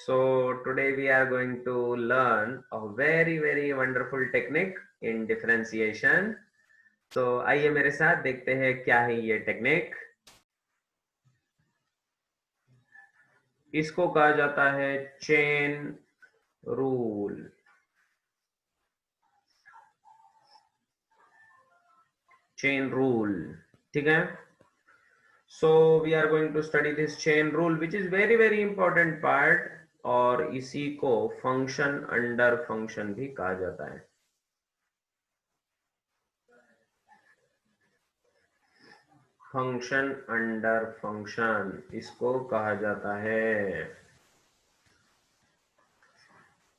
So today we are going to learn a very wonderful technique in differentiation. So आइए मेरे साथ देखते हैं क्या है ये टेक्निक। इसको कहा जाता है चेन रूल। चेन रूल, ठीक है। So we are going to study this chain rule which is very important part, और इसी को फंक्शन अंडर फंक्शन भी कहा जाता है। फंक्शन अंडर फंक्शन इसको कहा जाता है।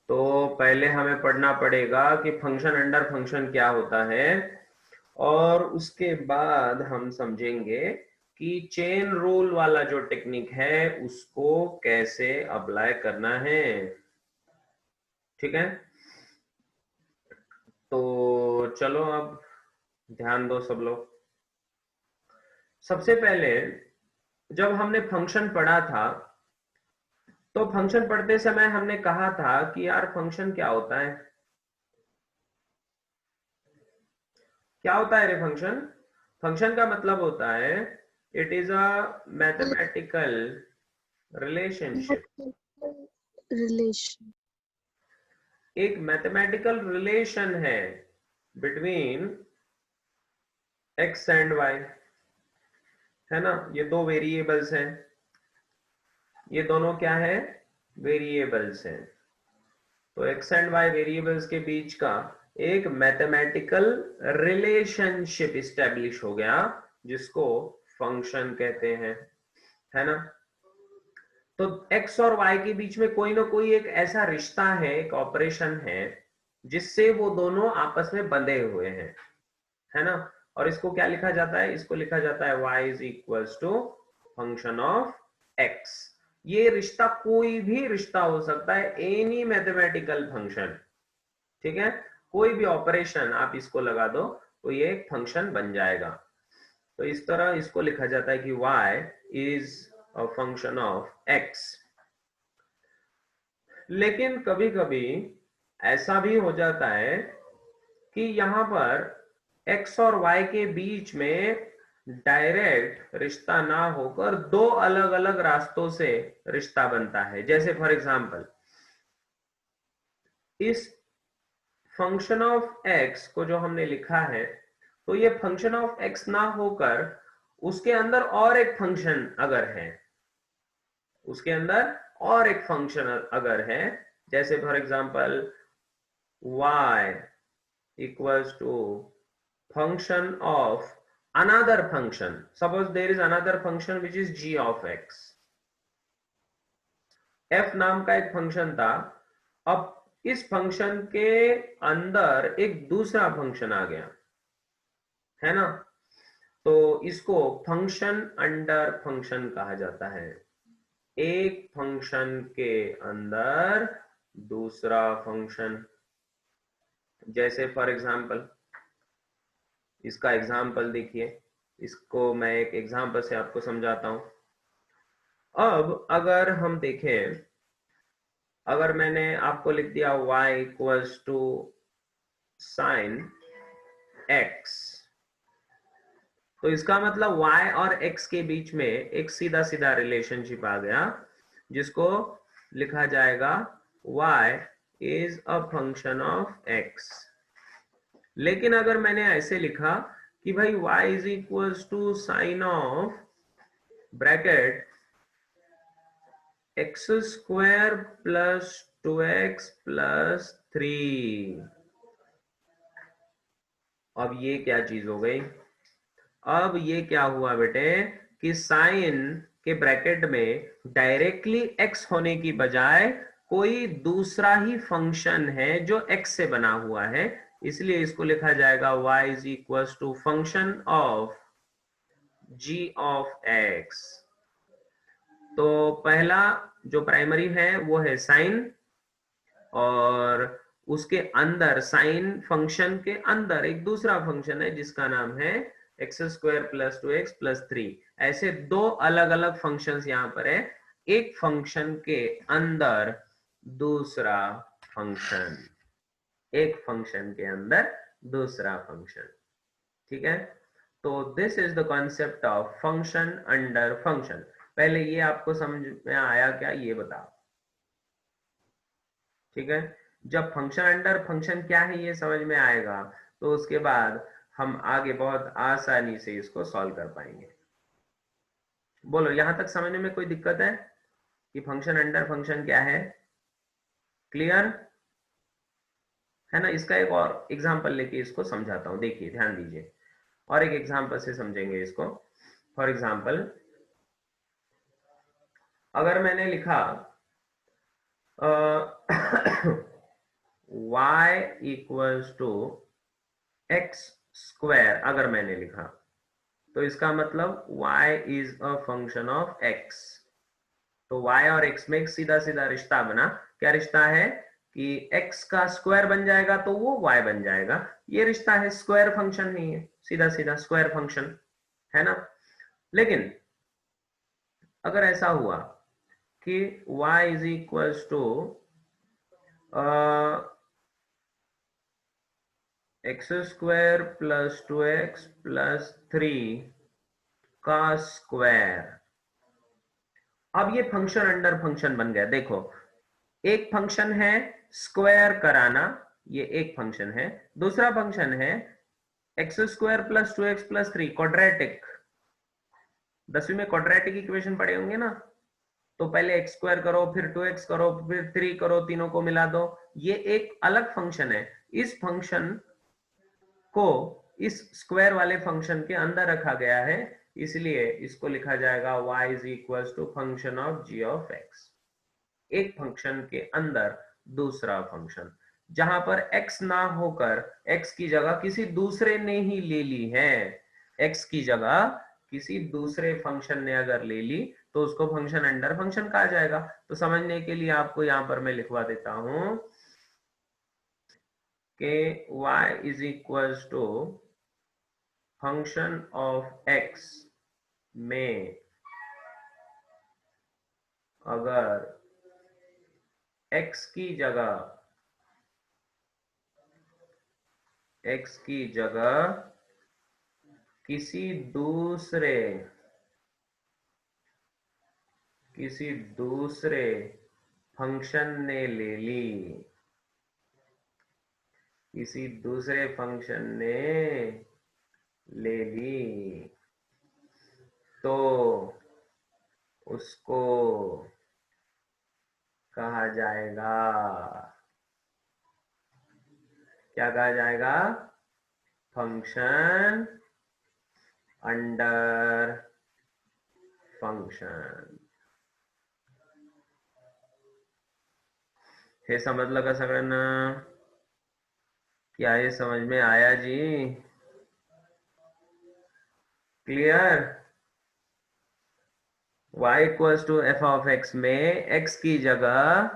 तो पहले हमें पढ़ना पड़ेगा कि फंक्शन अंडर फंक्शन क्या होता है, और उसके बाद हम समझेंगे कि चेन रूल वाला जो टेक्निक है उसको कैसे अप्लाई करना है, ठीक है। तो चलो अब ध्यान दो सब लोग। सबसे पहले जब हमने फंक्शन पढ़ा था तो फंक्शन पढ़ते समय हमने कहा था कि यार फंक्शन क्या होता है। क्या होता है रे फंक्शन? फंक्शन का मतलब होता है it is a mathematical relationship. एक मैथमेटिकल रिलेशन है बिटवीन एक्स एंड वाई, है ना। ये दो वेरिएबल्स हैं, ये दोनों क्या है? वेरिएबल्स हैं। तो एक्स एंड वाई वेरिएबल्स के बीच का एक मैथमेटिकल रिलेशनशिप इस्टेब्लिश हो गया जिसको फंक्शन कहते हैं, है ना। तो एक्स और वाई के बीच में कोई ना कोई एक ऐसा रिश्ता है, एक ऑपरेशन है जिससे वो दोनों आपस में बंधे हुए हैं, है ना। और इसको क्या लिखा जाता है? इसको लिखा जाता है y is equals to function of x। ये रिश्ता कोई भी रिश्ता हो सकता है, एनी मैथमेटिकल फंक्शन, ठीक है। कोई भी ऑपरेशन आप इसको लगा दो तो ये एक फंक्शन बन जाएगा। तो इस तरह इसको लिखा जाता है कि y is a function of x। लेकिन कभी कभी ऐसा भी हो जाता है कि यहां पर x और y के बीच में डायरेक्ट रिश्ता ना होकर दो अलग अलग रास्तों से रिश्ता बनता है। जैसे फॉर एग्जांपल इस फंक्शन ऑफ x को जो हमने लिखा है, तो ये फंक्शन ऑफ x ना होकर उसके अंदर और एक फंक्शन अगर है, उसके अंदर और एक फंक्शन अगर है, जैसे for example y equals to function of another function. Suppose there is another function which is g of x. f नाम का एक फंक्शन था, अब इस फंक्शन के अंदर एक दूसरा फंक्शन आ गया, है ना। तो इसको फंक्शन अंडर फंक्शन कहा जाता है। एक फंक्शन के अंदर दूसरा फंक्शन। जैसे फॉर एग्जांपल इसका एग्जाम्पल देखिए, इसको मैं एक एग्जाम्पल से आपको समझाता हूं। अब अगर हम देखें, अगर मैंने आपको लिख दिया y equals to sine x, तो इसका मतलब y और x के बीच में एक सीधा सीधा रिलेशनशिप आ गया जिसको लिखा जाएगा y is a function of x। लेकिन अगर मैंने ऐसे लिखा कि भाई y is equals to sine of bracket x square plus 2x plus 3, अब ये क्या चीज हो गई? अब ये क्या हुआ बेटे कि साइन के ब्रैकेट में डायरेक्टली x होने की बजाय कोई दूसरा ही फंक्शन है जो x से बना हुआ है, इसलिए इसको लिखा जाएगा y is equal to function of g of x। तो पहला जो प्राइमरी है वो है साइन, और उसके अंदर साइन फंक्शन के अंदर एक दूसरा फंक्शन है जिसका नाम है x square plus 2x plus 3। ऐसे दो अलग अलग फंक्शंस यहाँ पर है, एक फंक्शन के अंदर दूसरा फंक्शन, एक फंक्शन के अंदर दूसरा फंक्शन, ठीक है। तो this is the concept of function under function. पहले ये आपको समझ में आया क्या, ये बताओ, ठीक है। जब फंक्शन अंडर फंक्शन क्या है ये समझ में आएगा तो उसके बाद हम आगे बहुत आसानी से इसको सॉल्व कर पाएंगे। बोलो, यहां तक समझने में कोई दिक्कत है कि फंक्शन अंडर फंक्शन क्या है? क्लियर है ना? इसका एक और एग्जांपल लेके इसको समझाता हूं, देखिए ध्यान दीजिए, और एक एग्जांपल से समझेंगे इसको। फॉर एग्जांपल, अगर मैंने लिखा y equals to x square, अगर मैंने लिखा तो इसका मतलब y is a function of x। तो y और x में एक सीधा सीधा रिश्ता बना। क्या रिश्ता है कि x का स्क्वायर बन जाएगा तो वो y बन जाएगा। ये रिश्ता है, स्क्वायर फंक्शन नहीं है, सीधा सीधा स्क्वायर फंक्शन है ना। लेकिन अगर ऐसा हुआ कि y is equals to x square plus 2x plus 3 का स्क्वायर, अब ये फंक्शन अंडर फंक्शन बन गया। देखो, एक फंक्शन है स्क्वायर कराना, ये एक फंक्शन है। दूसरा फंक्शन है x square plus 2x plus 3, quadratic. 10वीं में क्वाड्रेटिक इक्वेशन पढ़े होंगे ना, तो पहले एक्स स्क्वायर करो, फिर 2x करो, फिर 3 करो, तीनों को मिला दो। ये एक अलग फंक्शन है। इस फंक्शन को इस स्क्वायर वाले फंक्शन के अंदर रखा गया है, इसलिए इसको लिखा जाएगा y is equal to function of g of x। एक फंक्शन के अंदर दूसरा फंक्शन, जहां पर x ना होकर x की जगह किसी दूसरे ने ही ले ली है, x की जगह किसी दूसरे फंक्शन ने अगर ले ली तो उसको फंक्शन अंडर फंक्शन कहा जाएगा। तो समझने के लिए आपको यहां पर मैं लिखवा देता हूं कि y is equal to function of x में अगर x की जगह किसी दूसरे फंक्शन ने ले ली, किसी दूसरे फंक्शन ने ले ली, तो उसको कहा जाएगा, क्या कहा जाएगा? Function under function. हे समजलं का सगळ्यांना? क्या ये समझ में आया जी? Clear? y equals to F of x में x की जगह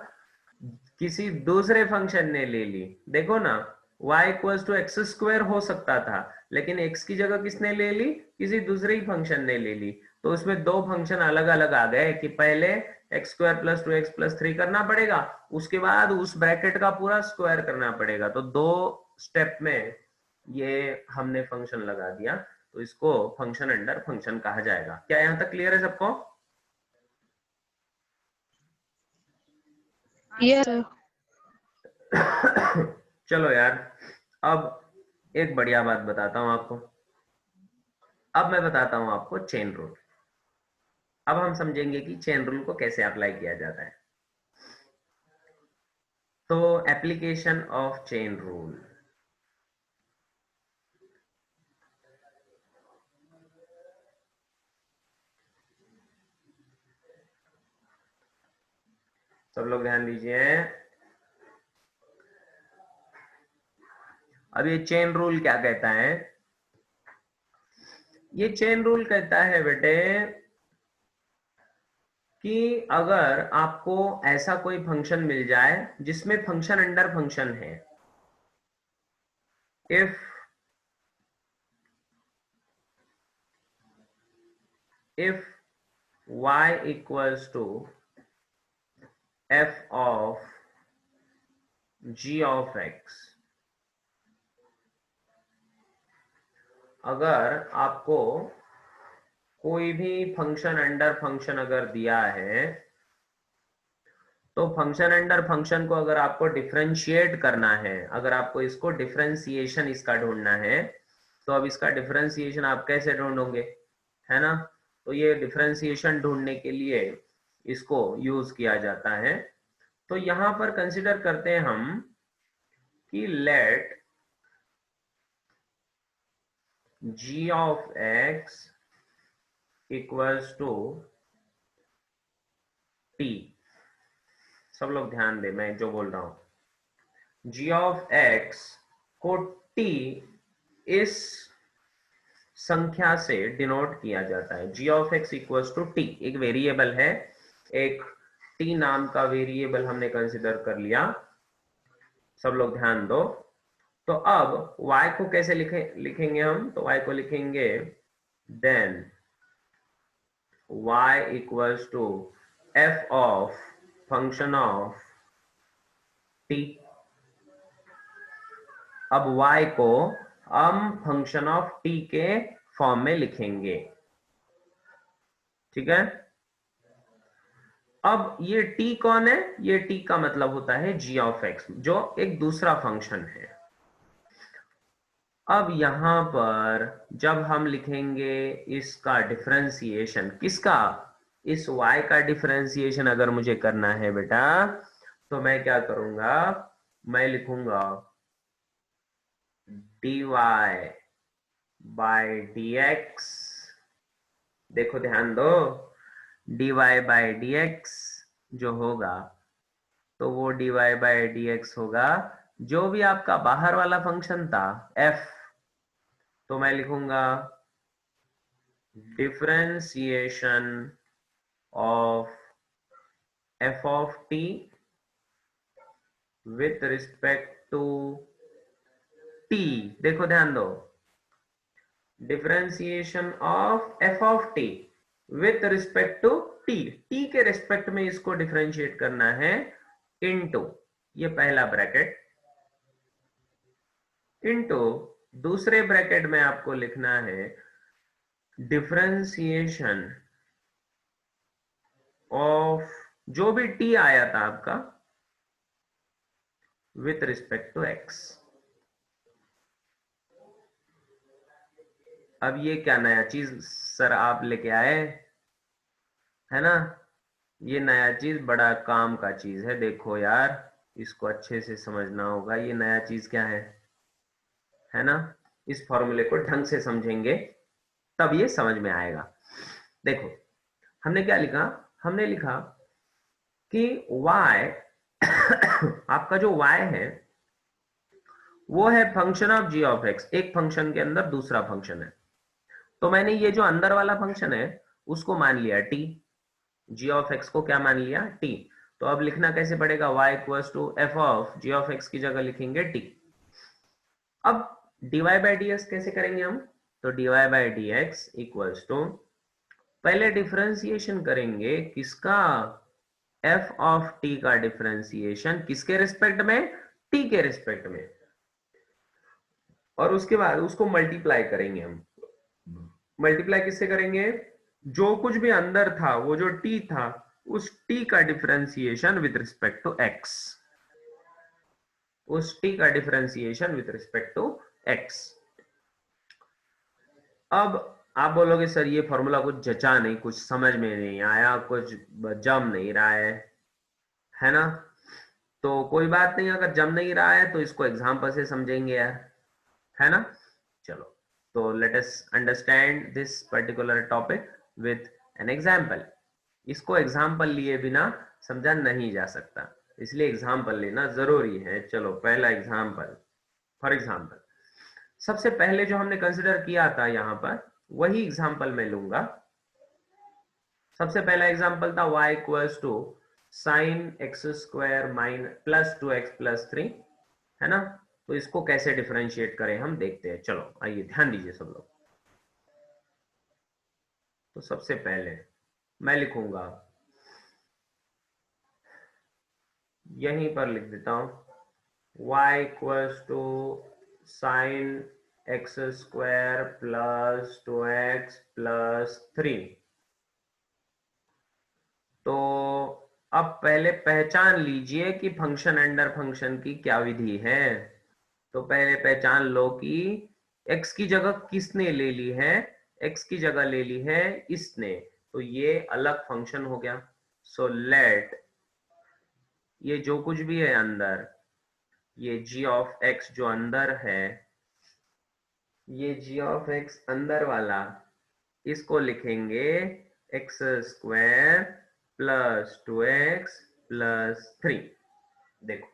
किसी दूसरे फंक्शन ने ले ली। देखो ना, y equals to x square हो सकता था, लेकिन x की जगह किसने ले ली? किसी दूसरे ही फंक्शन ने ले ली। तो उसमें दो फंक्शन अलग अलग आ गए कि पहले x square plus 2x plus 3 करना पड़ेगा, उसके बाद उस ब्रैकेट का पूरा स्क्वायर करना पड़ेगा। तो दो स्टेप में ये हमने फंक्शन लगा दिया, तो इसको फंक्शन अंडर फंक्शन कहा जाएगा। क्या यहां तक क्लियर है सबको? यस। चलो यार, अब एक बढ़िया बात बताता हूं आपको। अब मैं बताता हूं आपको चेन रूल। अब हम समझेंगे कि चेन रूल को कैसे अप्लाई किया जाता है। तो एप्लीकेशन ऑफ चेन रूल, सब लोग ध्यान दीजिए। अब ये चेन रूल क्या कहता है? ये चेन रूल कहता है बेटे कि अगर आपको ऐसा कोई फंक्शन मिल जाए जिसमें फंक्शन अंडर फंक्शन है, if y equals to F of g of x. अगर आपको कोई भी फंक्शन अंडर फंक्शन अगर दिया है, तो फंक्शन अंडर फंक्शन को अगर आपको डिफरेंशिएट करना है, अगर आपको इसको डिफरेंशिएशन इसका ढूंढना है, तो अब इसका डिफरेंशिएशन आप कैसे ढूंढोगे, है ना। तो ये डिफरेंशिएशन ढूंढने के लिए इसको यूज किया जाता है। तो यहां पर कंसिडर करते हैं हम कि let g of x equals to t। सब लोग ध्यान दें मैं जो बोल रहा हूं। g ऑफ x को t इस संख्या से डिनोट किया जाता है। g of x equals to t एक वेरिएबल है, एक t नाम का वेरिएबल हमने कंसिडर कर लिया। सब लोग ध्यान दो। तो अब y को कैसे लिखेंगे हम, तो y को लिखेंगे then y equals to f of function of t। अब y को हम फंक्शन ऑफ t के फॉर्म में लिखेंगे, ठीक है। अब ये t कौन है, ये t का मतलब होता है g ऑफ x, जो एक दूसरा फंक्शन है। अब यहां पर जब हम लिखेंगे इसका डिफरेंशिएशन, किसका, इस y का डिफरेंशिएशन अगर मुझे करना है बेटा, तो मैं क्या करूंगा, मैं लिखूंगा dy बाय dx। देखो ध्यान दो, dy बाय dx जो होगा, तो वो dy बाय dx होगा जो भी आपका बाहर वाला फंक्शन था f, तो मैं लिखूंगा differentiation of f of t with respect to t। देखो ध्यान दो, differentiation of f of t with respect to t, t के रिस्पेक्ट में इसको डिफरेंशिएट करना है, इनटू ये पहला ब्रैकेट, इनटू दूसरे ब्रैकेट में आपको लिखना है डिफरेंशिएशन ऑफ जो भी t आया था आपका विथ रिस्पेक्ट टू x। अब ये क्या नया चीज सर आप लेके आए, है ना। ये नया चीज बड़ा काम का चीज है, देखो यार इसको अच्छे से समझना होगा। ये नया चीज क्या है ना। इस फॉर्मूले को ढंग से समझेंगे तब ये समझ में आएगा। देखो हमने क्या लिखा, हमने लिखा कि y आपका जो y है वो है function of g of x, एक फंक्शन के अंदर दूसरा फंक्शन है। तो मैंने ये जो अंदर वाला फंक्शन है उसको मान लिया t, g ऑफ x को क्या मान लिया t। तो अब लिखना कैसे पड़ेगा, y equals to f of g of x की जगह लिखेंगे t। अब dy बाई dx कैसे करेंगे हम, तो dy by dx equals to पहले डिफरेंशिएशन करेंगे किसका, f ऑफ t का डिफरेंशिएशन किसके रिस्पेक्ट में, t के रिस्पेक्ट में, और उसके बाद उसको मल्टीप्लाई करेंगे हम। मल्टीप्लाई किससे करेंगे, जो कुछ भी अंदर था वो जो t था उस t का differentiation with respect to x, उस t का differentiation with respect to x। अब आप बोलोगे सर ये फॉर्मूला कुछ जचा नहीं, कुछ समझ में नहीं आया, कुछ जम नहीं रहा है ना। तो कोई बात नहीं, अगर जम नहीं रहा है तो इसको एग्जाम्पल से समझेंगे यार, है ना। चलो तो let us understand this particular topic with an example. इसको एग्जाम्पल लिए बिना समझा नहीं जा सकता, इसलिए एग्जाम्पल लेना जरूरी है। चलो पहला एग्जाम्पल, फॉर एग्जाम्पल सबसे पहले जो हमने कंसिडर किया था यहां पर वही एग्जाम्पल मैं लूंगा। सबसे पहला एग्जाम्पल था y equals to sine x square माइन प्लस 2x प्लस 3, है ना। तो इसको कैसे डिफरेंशिएट करें हम देखते हैं। चलो आइए ध्यान दीजिए सब लोग। तो सबसे पहले मैं लिखूंगा यहीं पर लिख देता हूं y equals to sine x square plus 2x plus 3। तो अब पहले पहचान लीजिए कि फंक्शन अंडर फंक्शन की क्या विधि है। तो पहले पहचान लो कि x की जगह किसने ले ली है, x की जगह ले ली है इसने, तो ये अलग फंक्शन हो गया। सो लेट ये जो कुछ भी है अंदर, ये g ऑफ x जो अंदर है, ये g ऑफ x अंदर वाला, इसको लिखेंगे x square plus 2x plus 3। देखो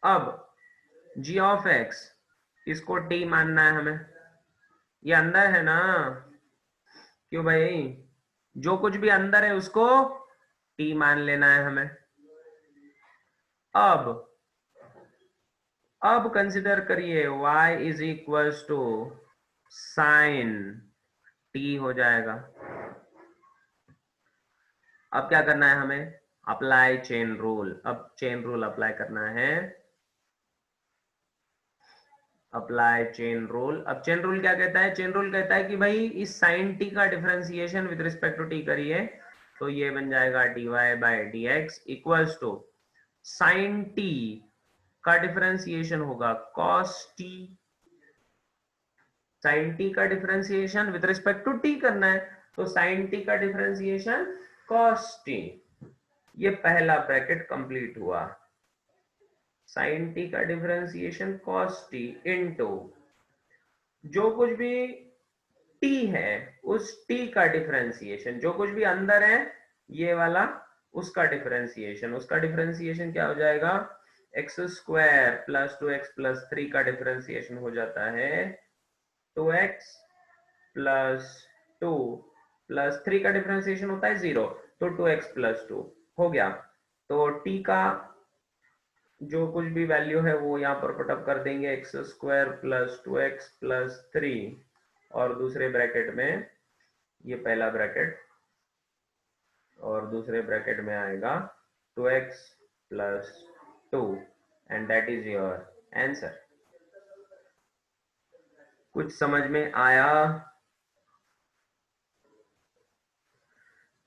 अब g ऑफ x इसको t मानना है हमें, ये अंदर है ना, क्यों भाई, जो कुछ भी अंदर है उसको t मान लेना है हमें। अब कंसिडर करिए y is equals to sine t हो जाएगा। अब क्या करना है हमें, अप्लाई चेन रूल। अब चेन रूल अप्लाई करना है, अप्लाई चेन रूल। अब चेन रूल क्या कहता है, चेन रूल कहता है कि भाई इस साइन टी का differentiation with respect to t करिए, तो ये बन जाएगा dy by dx equals to sine t का डिफरेंशिएशन होगा cos t। साइन टी का differentiation with respect to t करना है, तो साइन टी का डिफरेंशिएशन cos t। ये पहला ब्रैकेट कंप्लीट हुआ, साइन टी का डिफरेंशिएशन cos t इनटू जो कुछ भी t है उस t का डिफरेंशिएशन, जो कुछ भी अंदर है ये वाला उसका डिफरेंशिएशन, उसका डिफरेंशिएशन क्या हो जाएगा, x square plus 2x plus 3 का डिफरेंशिएशन हो जाता है 2x प्लस 2 प्लस 3 का डिफरेंशिएशन होता है 0, तो 2x प्लस 2 हो गया। तो t का जो कुछ भी वैल्यू है वो यहाँ पर पुटअप कर देंगे, x square plus 2x plus 3, और दूसरे ब्रैकेट में ये पहला ब्रैकेट, और दूसरे ब्रैकेट में आएगा 2x plus 2 and that is your answer. कुछ समझ में आया?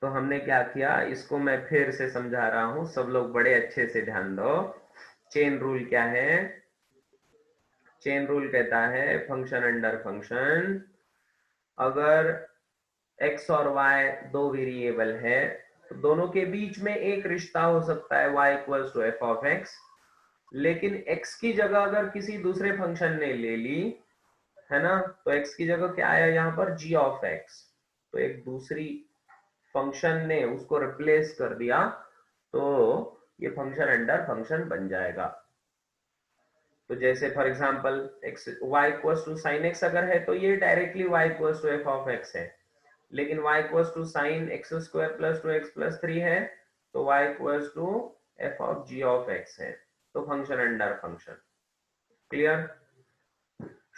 तो हमने क्या किया, इसको मैं फिर से समझा रहा हूं, सब लोग बड़े अच्छे से ध्यान दो। चेन रूल क्या है, चेन रूल कहता है फंक्शन अंडर फंक्शन, अगर x और y दो वेरिएबल है तो दोनों के बीच में एक रिश्ता हो सकता है y equals to F of x, लेकिन x की जगह अगर किसी दूसरे फंक्शन ने ले ली है ना, तो x की जगह क्या आया यहाँ पर, g ऑफ x, तो एक दूसरी फंक्शन ने उसको रिप्लेस कर दिया, तो ये फंक्शन अंडर फंक्शन बन जाएगा। तो जैसे for example x y equals to sine x अगर है तो ये directly y equals to F of x है, लेकिन y equals to sine x square plus 2x plus 3 है, तो y equals to F of g of x है, तो function under function. Clear?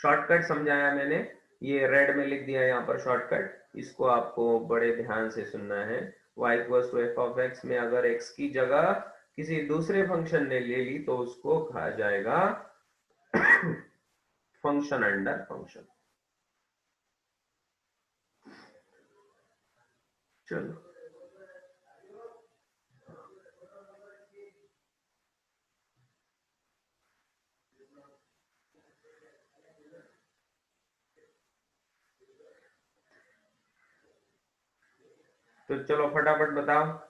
Shortcut समझाया मैंने, ये रेड में लिख दिया यहाँ पर शॉर्टकट, इसको आपको बड़े ध्यान से सुनना है। y equals to F of x में अगर x की जगह किसी दूसरे फंक्शन ने ले ली तो उसको कहा जाएगा फंक्शन अंडर फंक्शन। चलो तो चलो फटाफट बताओ,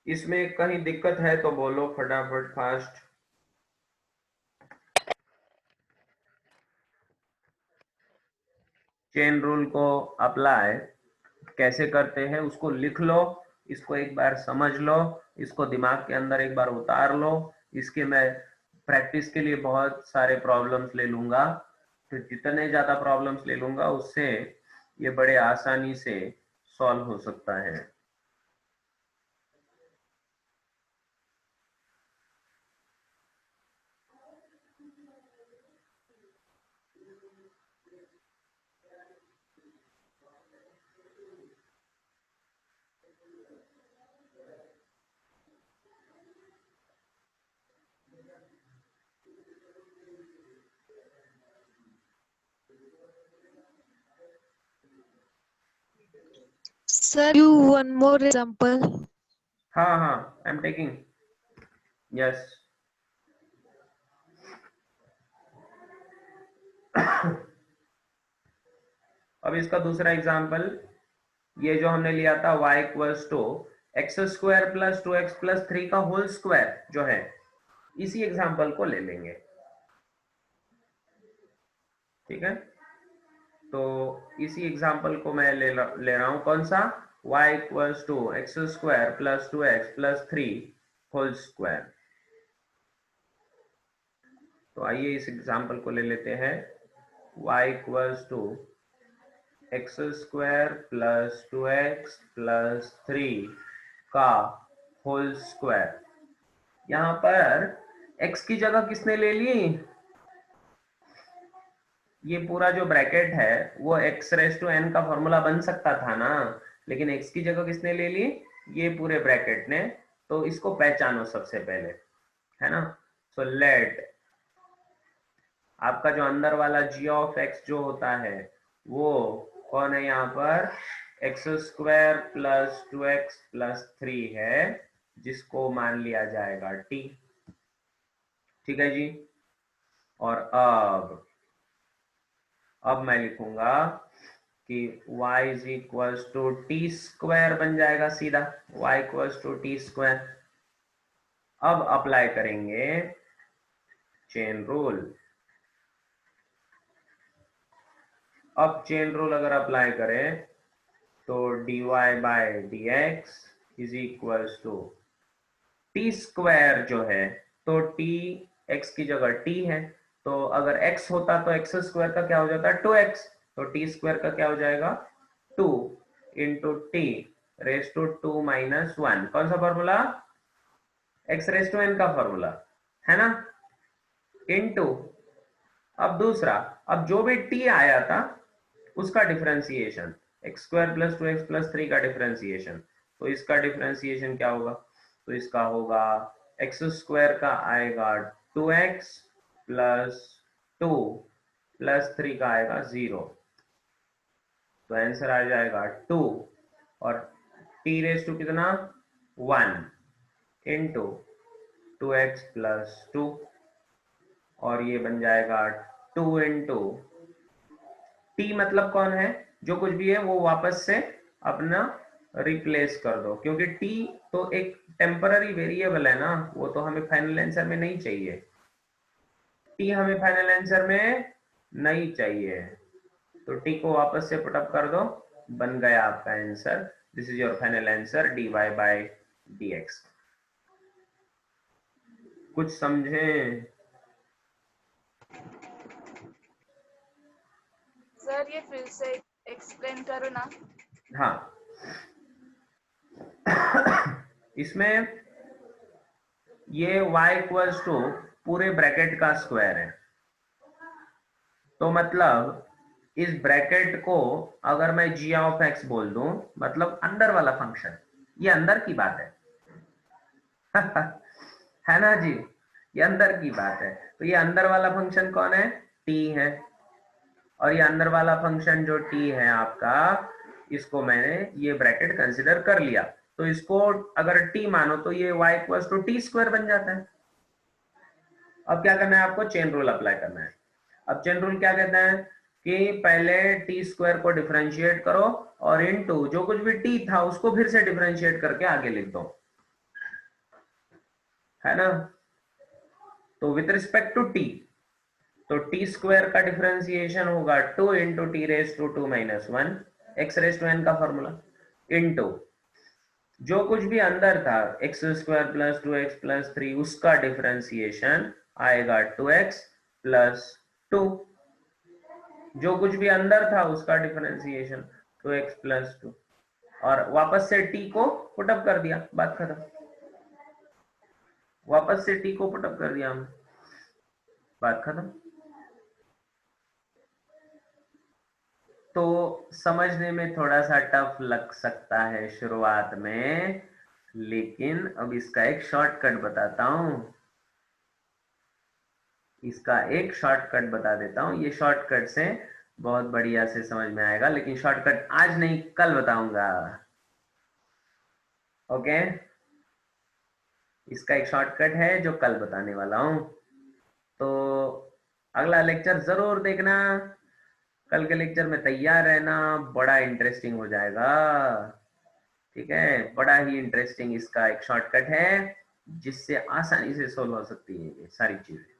इसमें कहीं दिक्कत है तो बोलो फटाफट फास्ट। चेन रूल को अप्लाई कैसे करते हैं उसको लिख लो, इसको एक बार समझ लो, इसको दिमाग के अंदर एक बार उतार लो, इसके मैं प्रैक्टिस के लिए बहुत सारे प्रॉब्लम्स ले लूंगा, तो जितने ज्यादा प्रॉब्लम्स ले लूंगा उससे ये बड़े आसानी से सॉल्व हो सकता है। Sir, you one more example. हाँ, आई एम टेकिंग, यस। अब इसका दूसरा एग्जाम्पल, ये जो हमने लिया था y equals to x square plus 2x plus 3 का होल स्क्वायर जो है, इसी एग्जाम्पल को ले लेंगे। ठीक है, तो इसी एग्जाम्पल को मैं ले रहा हूं, कौन सा, y equals to x square plus 2x plus 3 whole square. तो आइए इस एग्जाम्पल को ले लेते हैं, y equals to x square plus 2x plus 3 का होल स्क्वायर। यहां पर x की जगह किसने ले ली, ये पूरा जो ब्रैकेट है वो x रेस टू n का फॉर्मूला बन सकता था ना, लेकिन x की जगह किसने ले ली, ये पूरे ब्रैकेट ने। तो इसको पहचानो सबसे पहले, है ना। सो लेट आपका जो अंदर वाला g ऑफ x जो होता है वो कौन है, यहाँ पर x square plus 2x plus 3 है, जिसको मान लिया जाएगा t। ठीक है जी। और अब मैं लिखूंगा कि y is equals to t square बन जाएगा सीधा, y equals to t square. अब अप्लाई करेंगे चेन रूल। अब चेन रूल अगर अप्लाई करें तो dy by d x is equals to t square जो है, तो t x की जगह t है, तो अगर x होता तो x स्क्वायर का क्या हो जाता है 2x, तो t स्क्वायर का क्या हो जाएगा 2 into t raise to 2 minus 1, कौन सा formula, x raise to n का फॉर्मूला, है ना, इंटू। अब दूसरा, अब जो भी t आया था उसका differentiation, x square plus 2x plus 3 का डिफरेंशिएशन, तो इसका डिफरेंशिएशन क्या होगा, तो इसका होगा एक्स स्क्वायर का आएगा 2x प्लस 2 प्लस 3 का आएगा 0, तो आंसर आ जाएगा 2 और t रेस टू कितना 1 इंटू 2x प्लस 2, और ये बन जाएगा 2 इंटू t मतलब कौन है, जो कुछ भी है वो वापस से अपना रिप्लेस कर दो, क्योंकि t तो एक टेम्पररी वेरिएबल है ना, वो तो हमें फाइनल आंसर में नहीं चाहिए, t हमें फाइनल आंसर में नहीं चाहिए, तो t को वापस से पुटअप कर दो, बन गया आपका answer. This is your final answer dy by dx। कुछ समझें? सर ये फिर से एक्सप्लेन करो ना। हाँ, इसमें ये y इक्वल्स टू पूरे ब्रैकेट का स्क्वायर है, तो मतलब इस ब्रैकेट को अगर मैं g ऑफ x बोल दूं, मतलब अंदर वाला फंक्शन, ये अंदर की बात है है ना जी, ये अंदर की बात है। तो ये अंदर वाला फंक्शन कौन है, t है, और ये अंदर वाला फंक्शन जो t है आपका, इसको मैंने ये ब्रैकेट कंसिडर कर लिया, तो इसको अगर t मानो तो ये y equals to t square बन जाता है। अब क्या करना है आपको, चेन रूल अप्लाई करना है। अब चेन रूल क्या कहता है कि पहले टी स्क्वायर को डिफरेंशिएट करो और इनटू जो कुछ भी टी था उसको फिर से डिफरेंशिएट करके आगे लिख दो, है ना। तो विथ रिस्पेक्ट टू टी, तो टी स्क्वायर का डिफरेंशिएशन होगा 2 into t raise to 2 minus 1, x raise to n का फॉर्मूला, इंटू जो कुछ भी अंदर था x square plus 2x plus 3, उसका डिफरेंशिएशन आएगा 2x प्लस 2, जो कुछ भी अंदर था उसका डिफरेंशिएशन 2x प्लस 2, और वापस से t को पुटअप कर दिया, बात खत्म। वापस से t को पुटअप कर दिया हमने, बात खत्म। तो समझने में थोड़ा सा टफ लग सकता है शुरुआत में, लेकिन अब इसका एक शॉर्टकट बताता हूं। इसका एक शॉर्टकट बता देता हूँ, ये शॉर्टकट से बहुत बढ़िया से समझ में आएगा, लेकिन शॉर्टकट आज नहीं कल बताऊंगा। ओके, इसका एक शॉर्टकट है जो कल बताने वाला हूं, तो अगला लेक्चर जरूर देखना। कल के लेक्चर में तैयार रहना, बड़ा इंटरेस्टिंग हो जाएगा। ठीक है, बड़ा ही इंटरेस्टिंग इसका एक शॉर्टकट है जिससे आसानी से सोल्व हो सकती है ये सारी चीजें।